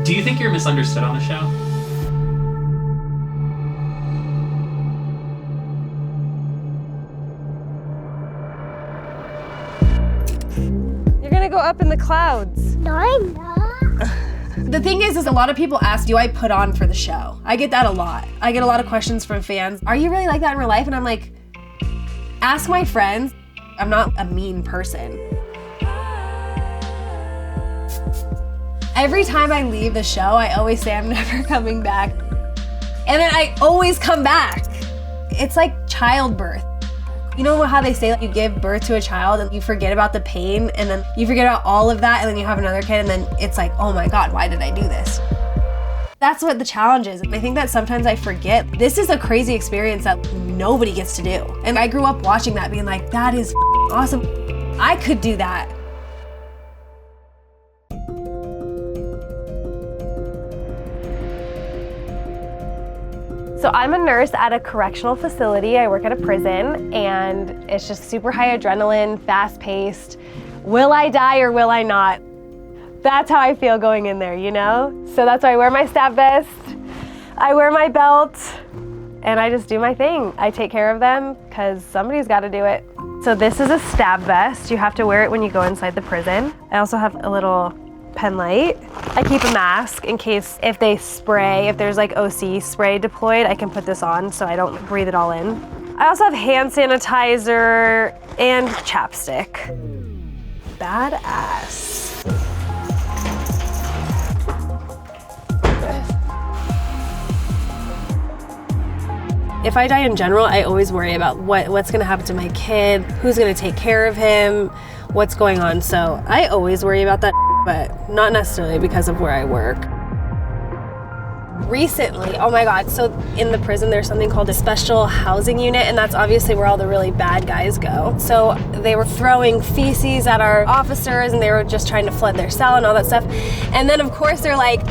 Do you think you're misunderstood on the show? You're gonna go up in the clouds. No, I'm not. The thing is a lot of people ask, do I put on for the show? I get that a lot. I get a lot of questions from fans. Are you really like that in real life? And I'm like, ask my friends. I'm not a mean person. Every time I leave the show, I always say I'm never coming back. And then I always come back. It's like childbirth. You know how they say you give birth to a child and you forget about the pain and then you forget about all of that and then you have another kid and then it's like, oh my God, why did I do this? That's what the challenge is. And I think that sometimes I forget this is a crazy experience that nobody gets to do. And I grew up watching that being like, that is awesome. I could do that. So I'm a nurse at a correctional facility. I work at a prison and it's just super high adrenaline, fast paced. Will I die or will I not? That's how I feel going in there, you know? So that's why I wear my stab vest, I wear my belt, and I just do my thing. I take care of them because somebody's gotta do it. So this is a stab vest. You have to wear it when you go inside the prison. I also have a little pen light. I keep a mask in case if they spray, if there's like OC spray deployed, I can put this on so I don't breathe it all in. I also have hand sanitizer and chapstick. Badass. If I die in general, I always worry about what's gonna happen to my kid, who's gonna take care of him, what's going on. So I always worry about that, but not necessarily because of where I work. Recently, oh my God, so in the prison there's something called a special housing unit, and that's obviously where all the really bad guys go. So they were throwing feces at our officers and they were just trying to flood their cell and all that stuff. And then of course they're like,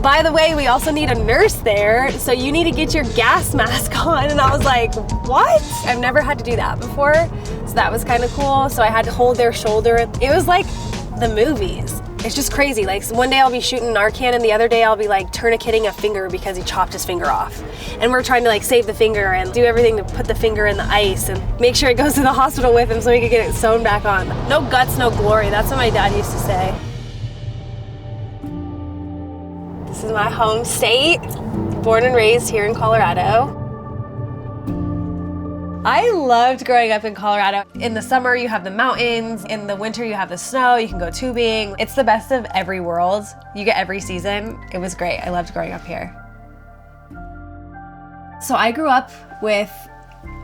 by the way, we also need a nurse there, so you need to get your gas mask on. And I was like, what? I've never had to do that before, so that was kind of cool. So I had to hold their shoulder. It was like the movies. It's just crazy. Like one day I'll be shooting Narcan and the other day I'll be like tourniqueting a finger because he chopped his finger off. And we're trying to like save the finger and do everything to put the finger in the ice and make sure it goes to the hospital with him so he can get it sewn back on. No guts, no glory. That's what my dad used to say. This is my home state. Born and raised here in Colorado. I loved growing up in Colorado. In the summer, you have the mountains. In the winter, you have the snow. You can go tubing. It's the best of every world. You get every season. It was great. I loved growing up here. So I grew up with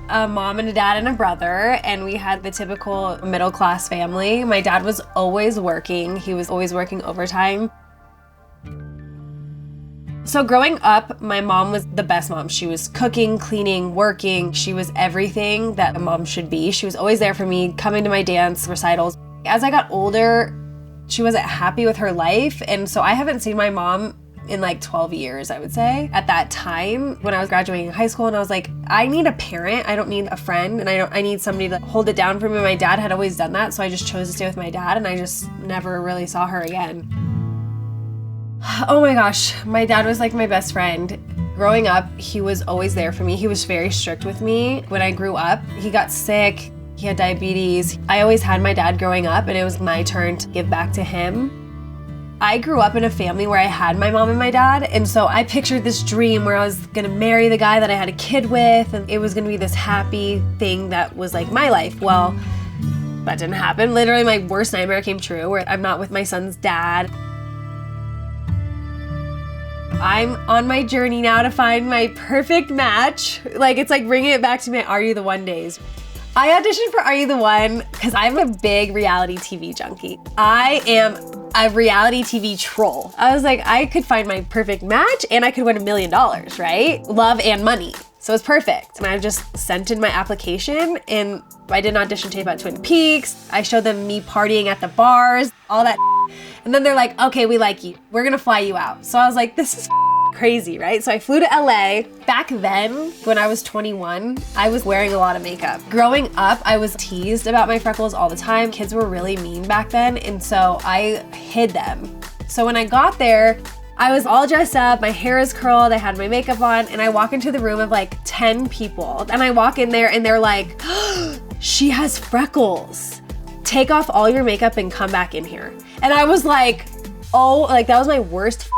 a mom and a dad and a brother, and we had the typical middle-class family. My dad was always working. He was always working overtime. So growing up, my mom was the best mom. She was cooking, cleaning, working. She was everything that a mom should be. She was always there for me, coming to my dance recitals. As I got older, she wasn't happy with her life. And so I haven't seen my mom in like 12 years, I would say. At that time, when I was graduating high school, and I was like, I need a parent. I don't need a friend. And I need somebody to hold it down for me. My dad had always done that. So I just chose to stay with my dad, and I just never really saw her again. Oh my gosh, my dad was like my best friend. Growing up, he was always there for me. He was very strict with me. When I grew up, he got sick, he had diabetes. I always had my dad growing up, and it was my turn to give back to him. I grew up in a family where I had my mom and my dad, and so I pictured this dream where I was gonna marry the guy that I had a kid with, and it was gonna be this happy thing that was like my life. Well, that didn't happen. Literally my worst nightmare came true, where I'm not with my son's dad. I'm on my journey now to find my perfect match. Like, it's like bringing it back to my Are You the One days. I auditioned for Are You the One because I'm a big reality TV junkie. I am a reality TV troll. I was like, I could find my perfect match and I could win $1 million, right? Love and money. So it's perfect. And I just sent in my application, and I did an audition tape at Twin Peaks. I showed them me partying at the bars, all that. And then they're like, okay, we like you. We're gonna fly you out. So I was like, this is crazy, right? So I flew to LA. Back then, when I was 21, I was wearing a lot of makeup. Growing up, I was teased about my freckles all the time. Kids were really mean back then, and so I hid them. So when I got there, I was all dressed up, my hair is curled, I had my makeup on, and I walk into the room of like 10 people. And I walk in there and they're like, oh, she has freckles. Take off all your makeup and come back in here. And I was like, oh, like that was my worst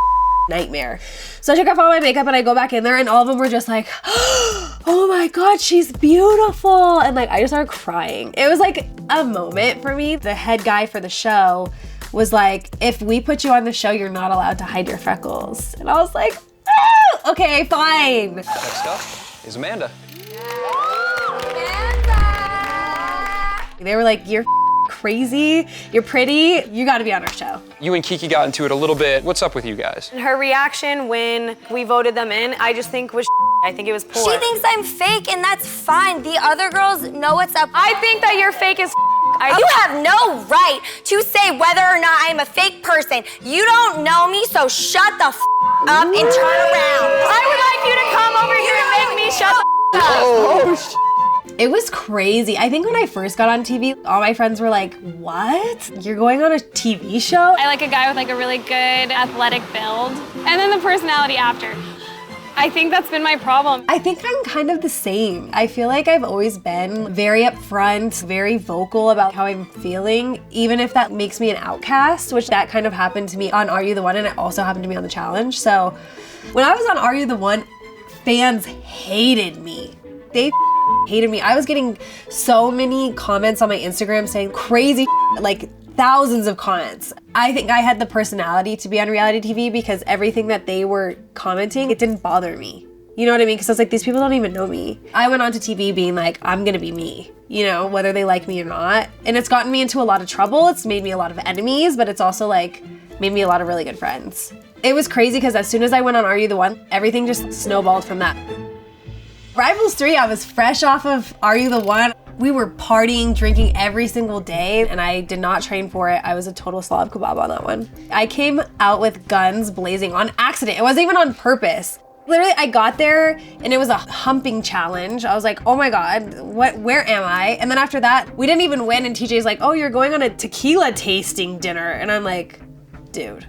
nightmare. So I took off all my makeup and I go back in there and all of them were just like, oh my God, she's beautiful. And like, I just started crying. It was like a moment for me. The head guy for the show was like, if we put you on the show, you're not allowed to hide your freckles. And I was like, oh, okay, fine. Next up is Amanda. They were like, you're crazy, you're pretty, you gotta be on our show. You and Kiki got into it a little bit. What's up with you guys? Her reaction when we voted them in, I just think was I think it was poor. She thinks I'm fake, and that's fine. The other girls know what's up. I think that you're fake as You have no right to say whether or not I'm a fake person. You don't know me, so shut the up and turn around. I would like you to come over here and make me shut the up. Oh, It was crazy. I think when I first got on TV, all my friends were like, what? You're going on a TV show? I like a guy with like a really good athletic build, and then the personality after. I think that's been my problem. I think I'm kind of the same. I feel like I've always been very upfront, very vocal about how I'm feeling, even if that makes me an outcast, which that kind of happened to me on Are You the One, and it also happened to me on The Challenge. So when I was on Are You the One, fans hated me. They hated me. I was getting so many comments on my Instagram saying crazy, like thousands of comments. I think I had the personality to be on reality TV because everything that they were commenting, it didn't bother me. You know what I mean? Because I was like, these people don't even know me. I went onto TV being like, I'm gonna be me, you know, whether they like me or not. And it's gotten me into a lot of trouble. It's made me a lot of enemies, but it's also like made me a lot of really good friends. It was crazy because as soon as I went on Are You the One, everything just snowballed from that. Rivals 3, I was fresh off of Are You the One. We were partying, drinking every single day, and I did not train for it. I was a total slob kebab on that one. I came out with guns blazing on accident. It wasn't even on purpose. Literally, I got there and it was a humping challenge. I was like, oh my God, where am I? And then after that, we didn't even win, and TJ's like, oh, you're going on a tequila tasting dinner. And I'm like, dude.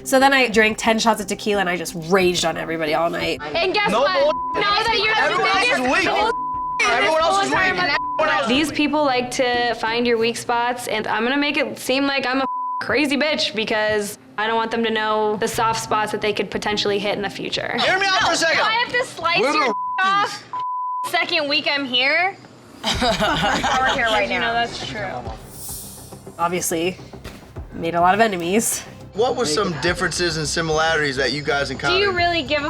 So then I drank 10 shots of tequila and I just raged on everybody all night. And guess what? Now that you're the biggest Everyone else is weak. These people like to find your weak spots, and I'm gonna make it seem like I'm a crazy bitch because I don't want them to know the soft spots that they could potentially hit in the future. Hear me out for a second. I have to slice your off second week I'm here. We're here right You know now. that's true. Obviously, made a lot of enemies. What were some differences and similarities that you guys Do encountered? you really give a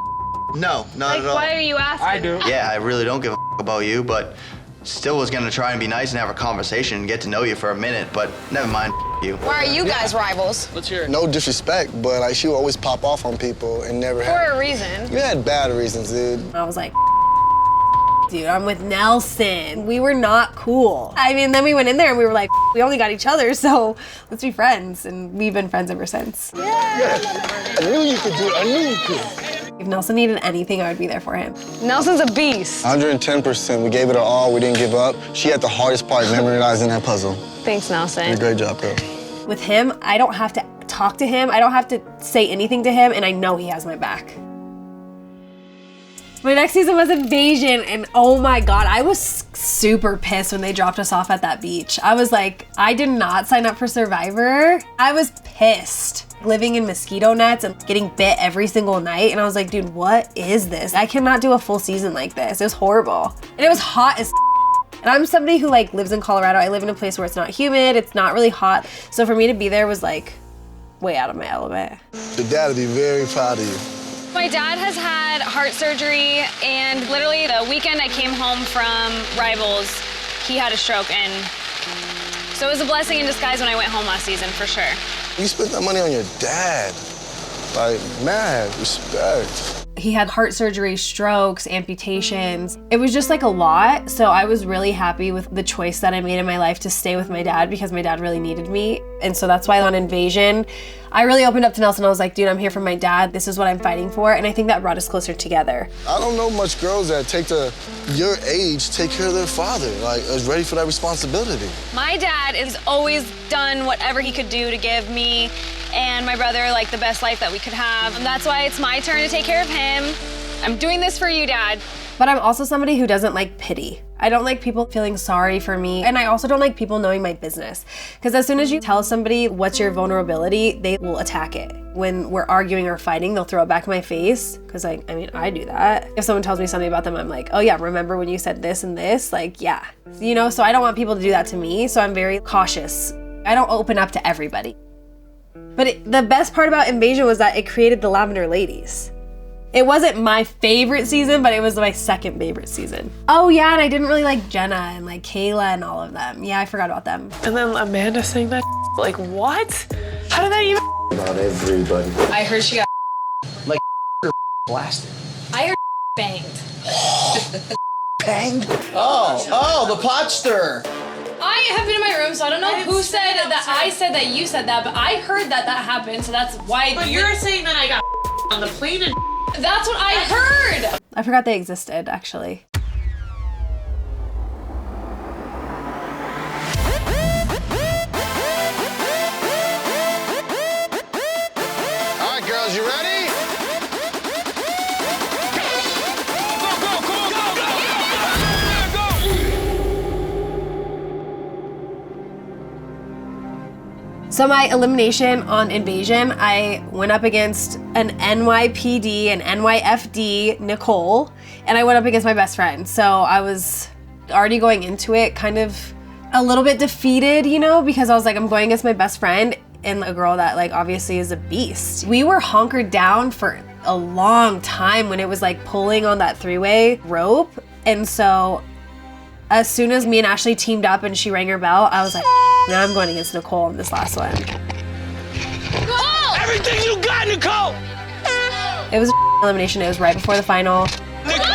No, not like? at all. Why are you asking? I do. Yeah, I really don't give a about you, but still was gonna try and be nice and have a conversation and get to know you for a minute, but never mind, you. Why are you guys rivals? Let's hear it. No disrespect, but like she would always pop off on people and never For had. a reason. You had bad reasons, dude. I was like, dude, I'm with Nelson. We were not cool. I mean, then we went in there and we were like, we only got each other, so let's be friends. And we've been friends ever since. I knew you could do it. I knew you could. If Nelson needed anything, I would be there for him. Nelson's a beast. 110%. We gave it our all. We didn't give up. She had the hardest part memorizing that puzzle. Thanks, You Nelson. did a great job, girl. With him, I don't have to talk to him. I don't have to say anything to him, and I know he has my back. My next season was Invasion, and oh my God, I was super pissed when they dropped us off at that beach. I was like, I did not sign up for Survivor. I was pissed. Living in mosquito nets and getting bit every single night, and I was like, dude, what is this? I cannot do a full season like this. It was horrible. And it was hot as and I'm somebody who like lives in Colorado. I live in a place where it's not humid, it's not really hot. So for me to be there was like way out of my element. Your dad would be very proud of you. My dad has had heart surgery, and literally the weekend I came home from Rivals, he had a stroke, and so it was a blessing in disguise when I went home last season, for sure. You spent that money on your dad. Like, mad respect. He had heart surgery, strokes, amputations. It was just like a lot. So I was really happy with the choice that I made in my life to stay with my dad because my dad really needed me. And so that's why on Invasion, I really opened up to Nelson. I was like, dude, I'm here for my dad. This is what I'm fighting for. And I think that brought us closer together. I don't know much girls that your age, take care of their father, like, is ready for that responsibility. My dad has always done whatever he could do to give me and my brother, like, the best life that we could have. And that's why it's my turn to take care of him. I'm doing this for you, Dad. But I'm also somebody who doesn't like pity. I don't like people feeling sorry for me. And I also don't like people knowing my business. Because as soon as you tell somebody what's your vulnerability, they will attack it. When we're arguing or fighting, they'll throw it back in my face. Because I do that. If someone tells me something about them, I'm like, oh yeah, remember when you said this and this? Like, yeah. You know, so I don't want people to do that to me. So I'm very cautious. I don't open up to everybody. But the best part about Invasion was that it created the Lavender Ladies. It wasn't my favorite season, but it was my second favorite season. Oh yeah, and I didn't really like Jenna and like Kayla and all of them. Yeah, I forgot about them. And then Amanda saying that, like, what? How did that even? Not everybody. I heard she got Like blasted. I heard banged. Banged? Oh, the pot stirrer. I have been in my room, so I don't know who said that I said that you said that, but I heard that happened, so that's why. But you're saying that I got on the plane and. That's what I heard! I forgot they existed, actually. All right, girls, you ready? So my elimination on Invasion, I went up against an NYPD and NYFD, Nicole, and I went up against my best friend. So I was already going into it kind of a little bit defeated, you know, because I was like, I'm going against my best friend and a girl that like obviously is a beast. We were hunkered down for a long time when it was like pulling on that three-way rope. And so as soon as me and Ashley teamed up and she rang her bell, I was like, now I'm going against Nicole in this last one. Nicole! Everything you got, Nicole! It was a elimination. It was right before the final. Nicole!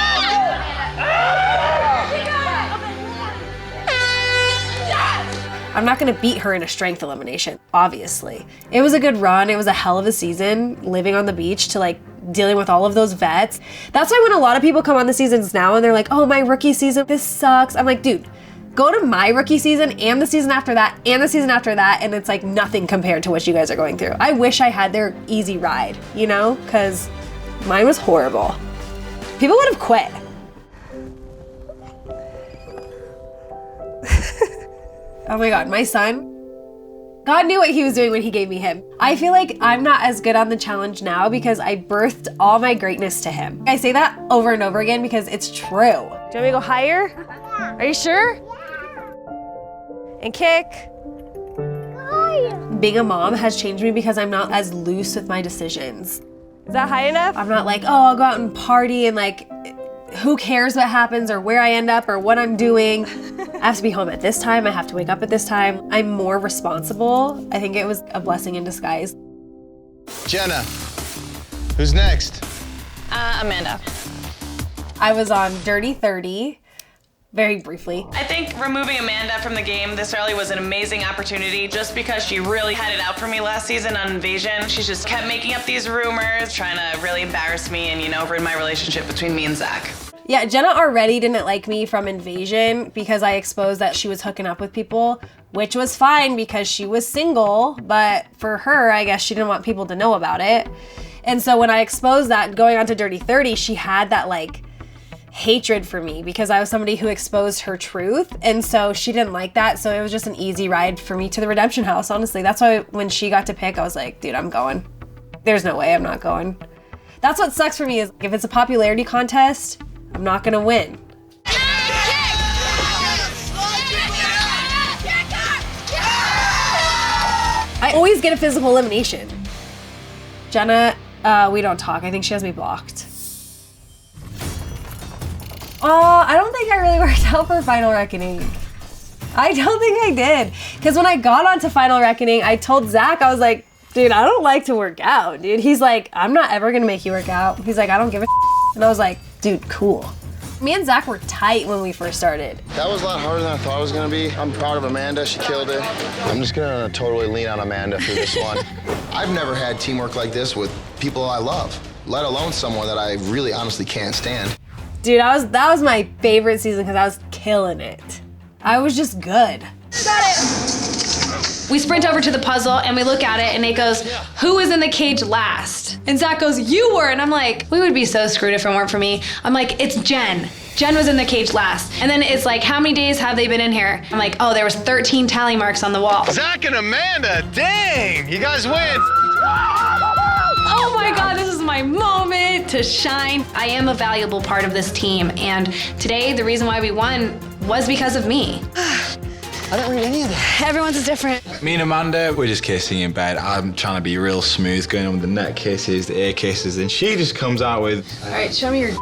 I'm not gonna beat her in a strength elimination, obviously. It was a good run. It was a hell of a season, living on the beach to like dealing with all of those vets. That's why when a lot of people come on the seasons now and they're like, oh, my rookie season, this sucks. I'm like, dude, go to my rookie season and the season after that and the season after that, and it's like nothing compared to what you guys are going through. I wish I had their easy ride, you know, because mine was horrible. People would have quit. Oh my God, my son, God knew what he was doing when he gave me him. I feel like I'm not as good on the challenge now because I birthed all my greatness to him. I say that over and over again because it's true. Do you want me to go higher? Are you sure? And kick. Being a mom has changed me because I'm not as loose with my decisions. Is that high enough? I'm not like, oh, I'll go out and party and like, who cares what happens or where I end up or what I'm doing. I have to be home at this time. I have to wake up at this time. I'm more responsible. I think it was a blessing in disguise. Jenna, who's next? Amanda. I was on Dirty 30, very briefly. I think removing Amanda from the game this early was an amazing opportunity just because she really had it out for me last season on Invasion. She just kept making up these rumors, trying to really embarrass me and, you know, ruin my relationship between me and Zach. Yeah, Jenna already didn't like me from Invasion because I exposed that she was hooking up with people, which was fine because she was single, but for her, I guess she didn't want people to know about it. And so when I exposed that, going on to Dirty 30, she had that like hatred for me because I was somebody who exposed her truth. And so she didn't like that. So it was just an easy ride for me to the redemption house, honestly. That's why when she got to pick, I was like, dude, I'm going. There's no way I'm not going. That's what sucks for me is if it's a popularity contest, I'm not gonna win. I always get a physical elimination. Jenna, we don't talk. I think she has me blocked. I don't think I really worked out for Final Reckoning. I don't think I did. Because when I got onto Final Reckoning, I told Zach, I was like, dude, I don't like to work out, dude. He's like, I'm not ever gonna make you work out. He's like, I don't give a shit. And I was like, dude, cool. Me and Zach were tight when we first started. That was a lot harder than I thought it was gonna be. I'm proud of Amanda, she killed it. I'm just gonna totally lean on Amanda for this one. I've never had teamwork like this with people I love, let alone someone that I really honestly can't stand. Dude, that was my favorite season because I was killing it. I was just good. Got it. We sprint over to the puzzle and we look at it and Nate goes, who was in the cage last? And Zach goes, you were. And I'm like, we would be so screwed if it weren't for me. I'm like, it's Jen. Jen was in the cage last. And then it's like, how many days have they been in here? I'm like, oh, there was 13 tally marks on the wall. Zach and Amanda, dang, you guys win. Oh my God, this is my moment to shine. I am a valuable part of this team. And today, the reason why we won was because of me. I didn't read any of that. Everyone's is different. Me and Amanda, we're just kissing in bed. I'm trying to be real smooth, going on with the neck kisses, the ear kisses, and she just comes out with... All right, show me your...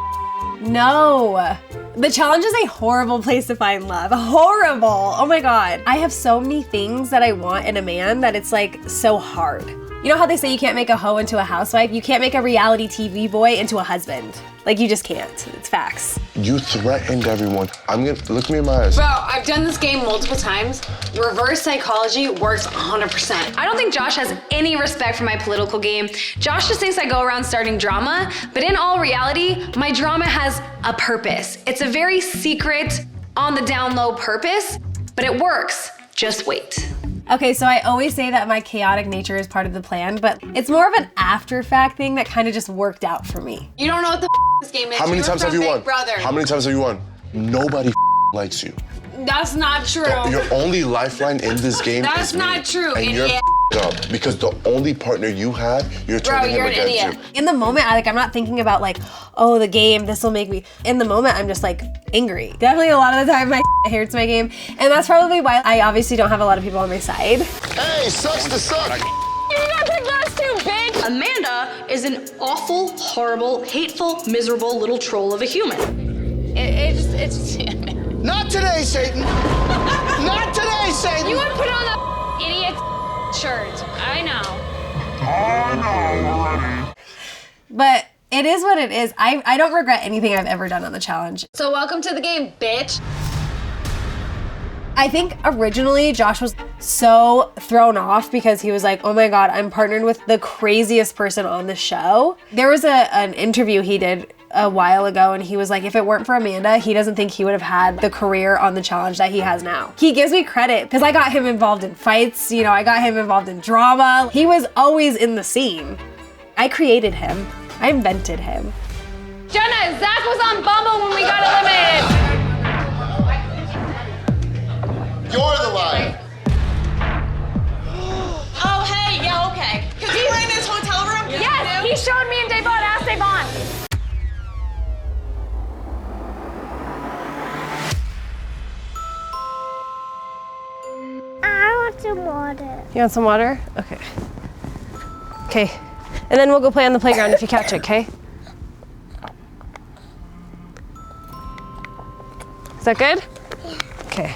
No. The challenge is a horrible place to find love. Horrible. Oh my God. I have so many things that I want in a man that it's like so hard. You know how they say you can't make a hoe into a housewife? You can't make a reality TV boy into a husband. Like, you just can't. It's facts. You threatened everyone. Look me in my eyes. Bro, I've done this game multiple times. Reverse psychology works 100%. I don't think Josh has any respect for my political game. Josh just thinks I go around starting drama, but in all reality, my drama has a purpose. It's a very secret, on the down low purpose, but it works. Just wait. Okay, so I always say that my chaotic nature is part of the plan, but it's more of an after fact thing that kind of just worked out for me. You don't know what the this game is. How many You're times from have you Big won? Brother. How many times have you won? Nobody likes you. That's not true. Your only lifeline in this game That's is me. not true, And you're idiot. up because the only partner you have, you're turning you're him an against idiot. you. In the moment, I'm not thinking about like, oh, the game, this will make me. In the moment, I'm just like angry. Definitely a lot of the time, my hurts my game. And that's probably why I obviously don't have a lot of people on my side. Hey, sucks to suck. You got picked last too, bitch! Amanda is an awful, horrible, hateful, miserable little troll of a human. It's Not today, Satan. Not today, Satan. You would put on the idiot shirt. I know. But it is what it is. I don't regret anything I've ever done on the challenge. So welcome to the game, bitch. I think originally Josh was so thrown off because he was like, oh my God, I'm partnered with the craziest person on the show. There was an interview he did a while ago and he was like, if it weren't for Amanda, he doesn't think he would have had the career on the challenge that he has now. He gives me credit because I got him involved in fights, you know, I got him involved in drama. He was always in the scene. I created him. I invented him. Jenna, Zach was on Bumble when we got eliminated. You're the liar. Oh, hey, yeah, okay. Because you were in this hotel room? Yes, he showed me and Davon. Ask Davon. I want some water. You want some water? Okay. Okay. And then we'll go play on the playground if you catch it, okay? Is that good? Okay.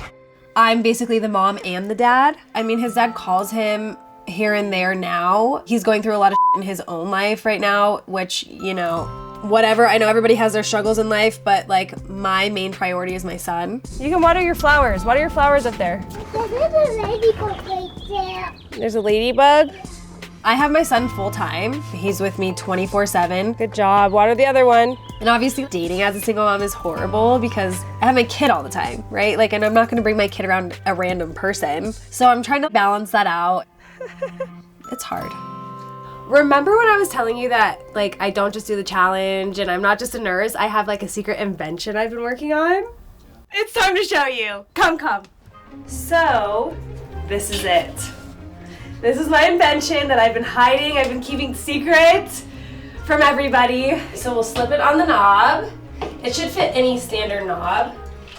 I'm basically the mom and the dad. I mean, his dad calls him here and there now. He's going through a lot of in his own life right now, which, you know, whatever. I know everybody has their struggles in life, but like my main priority is my son. You can water your flowers. Water your flowers up there. There's a ladybug right there. There's a ladybug. I have my son full time. He's with me 24/7. Good job. Water the other one. And obviously dating as a single mom is horrible because I have my kid all the time, right? Like, and I'm not gonna bring my kid around a random person. So I'm trying to balance that out. It's hard. Remember when I was telling you that like I don't just do the challenge and I'm not just a nurse, I have like a secret invention I've been working on? It's time to show you. Come. So, this is it. This is my invention that I've been hiding, I've been keeping secret from everybody. So we'll slip it on the knob. It should fit any standard knob.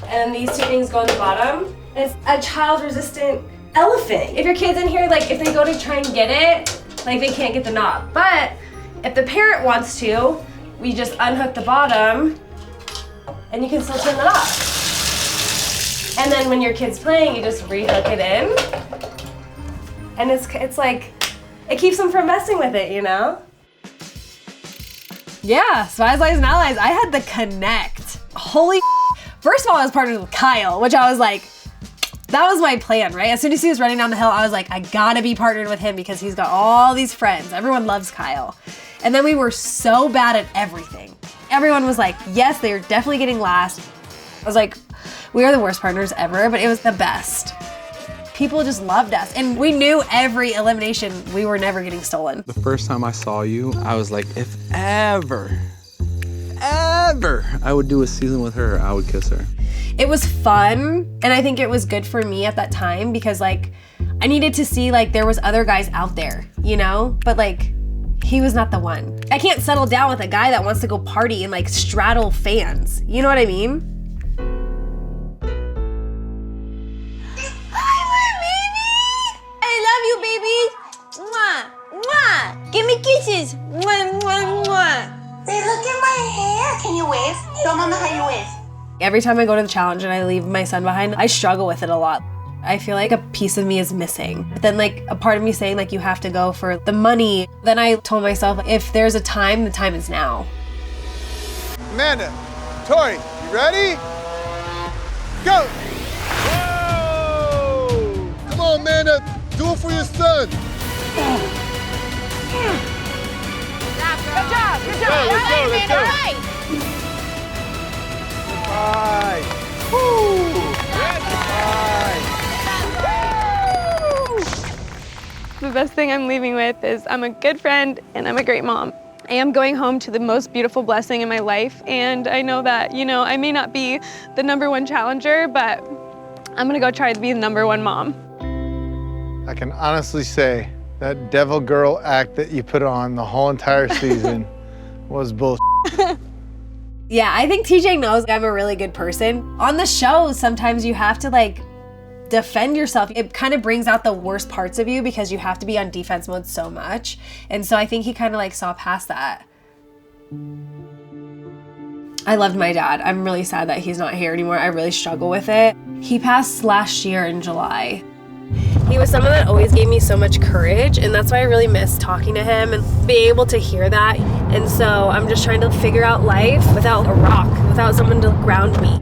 And these two things go on the bottom. It's a child-resistant elephant. If your kid's in here, like if they go to try and get it, like they can't get the knob. But if the parent wants to, we just unhook the bottom and you can still turn the knob. And then when your kid's playing, you just rehook it in. And it's like, it keeps them from messing with it, you know? Yeah, Spies, Lies, and Allies, I had the connect holy first of all, I was partnered with Kyle, which I was like, that was my plan, right? As soon as he was running down the hill, I was like, I gotta be partnered with him because he's got all these friends. Everyone loves Kyle. And then we were so bad at everything. Everyone was like, yes, they're definitely getting last. I was like, we are the worst partners ever, but it was the best. People just loved us. And we knew every elimination, we were never getting stolen. The first time I saw you, I was like, if ever I would do a season with her, I would kiss her. It was fun, and I think it was good for me at that time because like I needed to see like there was other guys out there, you know? But like he was not the one. I can't settle down with a guy that wants to go party and like straddle fans. You know what I mean? Hi, my baby! I love you, baby! Mwah! Mwah! Give me kisses! Mwah, mwah, mwah! Hey, look at my hair! Can you wave? Show mama how you wave. Every time I go to the challenge and I leave my son behind, I struggle with it a lot. I feel like a piece of me is missing. But then like a part of me saying like you have to go for the money. Then I told myself if there's a time, the time is now. Amanda, Tori, you ready? Go! Whoa! Come on, Amanda, do it for your son. Good job! Good job! Let's go, let's go. All right. Bye. Woo! The best thing I'm leaving with is I'm a good friend and I'm a great mom. I am going home to the most beautiful blessing in my life, and I know that, you know, I may not be the #1 challenger, but I'm gonna go try to be the #1 mom. I can honestly say that devil girl act that you put on the whole entire season was bullshit. Yeah, I think TJ knows I'm a really good person. On the show, sometimes you have to like defend yourself. It kind of brings out the worst parts of you because you have to be on defense mode so much. And so I think he kind of like saw past that. I loved my dad. I'm really sad that he's not here anymore. I really struggle with it. He passed last year in July. He was someone that always gave me so much courage, and that's why I really miss talking to him and being able to hear that. And so I'm just trying to figure out life without a rock, without someone to ground me.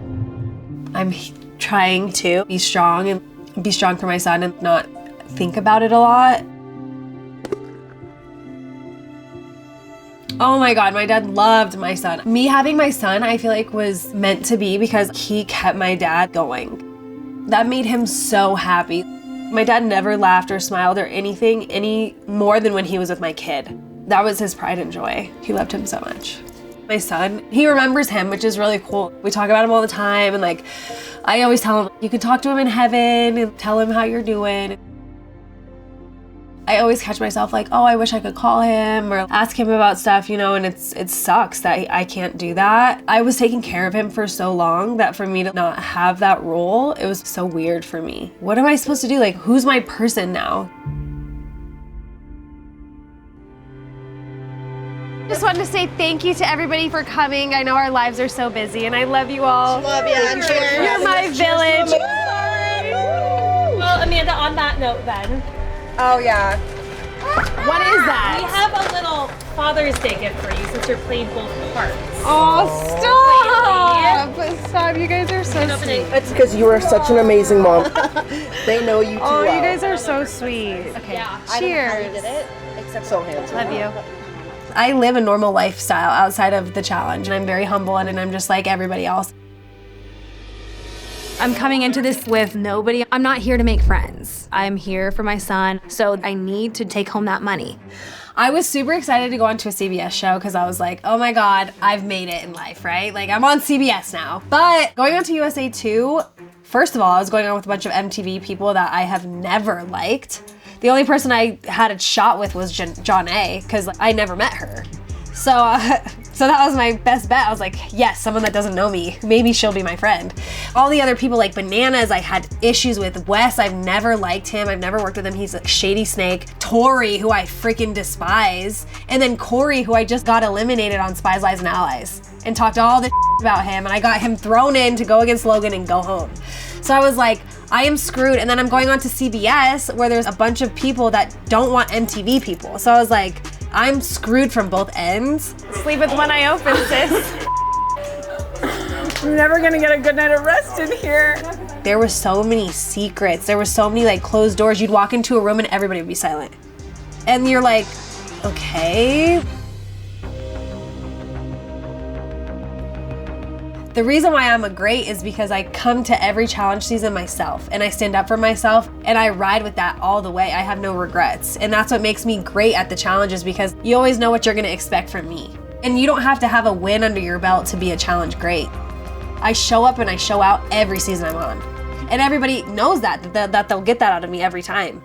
I'm trying to be strong and be strong for my son and not think about it a lot. Oh my God, my dad loved my son. Me having my son, I feel like was meant to be because he kept my dad going. That made him so happy. My dad never laughed or smiled or anything any more than when he was with my kid. That was his pride and joy. He loved him so much. My son, he remembers him, which is really cool. We talk about him all the time, and like, I always tell him, you can talk to him in heaven and tell him how you're doing. I always catch myself like, oh, I wish I could call him or ask him about stuff, you know, and it sucks that I can't do that. I was taking care of him for so long that for me to not have that role, it was so weird for me. What am I supposed to do? Like, who's my person now? Just wanted to say thank you to everybody for coming. I know our lives are so busy, and I love you all. Love you. You're my village. Well, Amanda, on that note then. Oh yeah. What is that? We have a little Father's Day gift for you since you're playing both parts. Oh, stop! Stop, you guys are so sweet. It's because you are such an amazing mom. They know you too well. Oh, you guys are so sweet. Okay, Yeah. cheers. I don't know how you did it, except so handsome. Love you. I live a normal lifestyle outside of the challenge, and I'm very humble, and I'm just like everybody else. I'm coming into this with nobody. I'm not here to make friends. I'm here for my son, so I need to take home that money. I was super excited to go onto a CBS show because I was like, oh my God, I've made it in life, right? Like, I'm on CBS now. But going on to USA 2, first of all, I was going on with a bunch of MTV people that I have never liked. The only person I had a shot with was John A, because I never met her. So that was my best bet. I was like, yes, someone that doesn't know me. Maybe she'll be my friend. All the other people like Bananas, I had issues with. Wes, I've never liked him. I've never worked with him. He's a shady snake. Tori, who I freaking despise. And then Corey, who I just got eliminated on Spies, Lies, and Allies. And talked all this about him. And I got him thrown in to go against Logan and go home. So I was like, I am screwed. And then I'm going on to CBS where there's a bunch of people that don't want MTV people. So I was like, I'm screwed from both ends. Sleep with one eye open, sis. I'm never gonna get a good night of rest in here. There were so many secrets. There were so many like closed doors. You'd walk into a room and everybody would be silent. And you're like, okay. The reason why I'm a great is because I come to every challenge season myself and I stand up for myself and I ride with that all the way. I have no regrets. And that's what makes me great at the challenges because you always know what you're gonna expect from me. And you don't have to have a win under your belt to be a challenge great. I show up and I show out every season I'm on. And everybody knows that they'll get that out of me every time.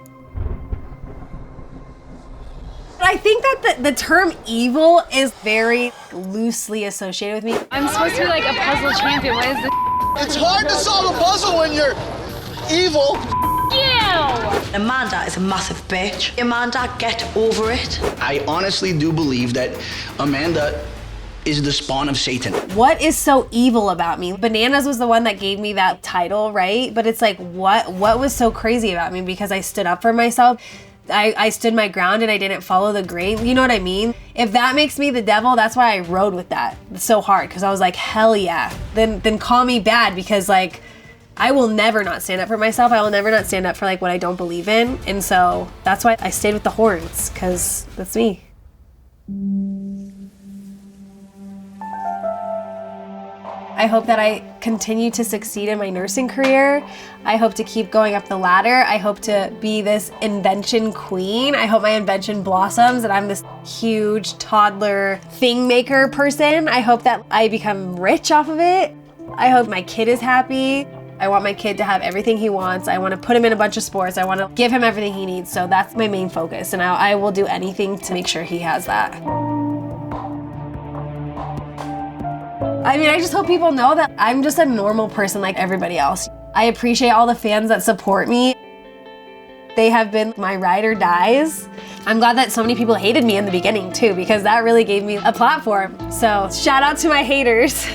I think that the term evil is very loosely associated with me. I'm supposed to be like a puzzle champion. What is this? It's hard to solve a puzzle when you're evil. You! Amanda is a massive bitch. Amanda, get over it. I honestly do believe that Amanda is the spawn of Satan. What is so evil about me? Bananas was the one that gave me that title, right? But it's like, what was so crazy about me? Because I stood up for myself. I stood my ground and I didn't follow the grain. You know what I mean? If that makes me the devil, that's why I rode with that so hard. Because I was like, hell yeah. Then call me bad because like, I will never not stand up for myself. I will never not stand up for like what I don't believe in. And so that's why I stayed with the horns because that's me. I hope that I continue to succeed in my nursing career. I hope to keep going up the ladder. I hope to be this invention queen. I hope my invention blossoms and I'm this huge toddler thing maker person. I hope that I become rich off of it. I hope my kid is happy. I want my kid to have everything he wants. I want to put him in a bunch of sports. I want to give him everything he needs. So that's my main focus. And I will do anything to make sure he has that. I mean, I just hope people know that I'm just a normal person like everybody else. I appreciate all the fans that support me. They have been my ride or dies. I'm glad that so many people hated me in the beginning too, because that really gave me a platform. So shout out to my haters.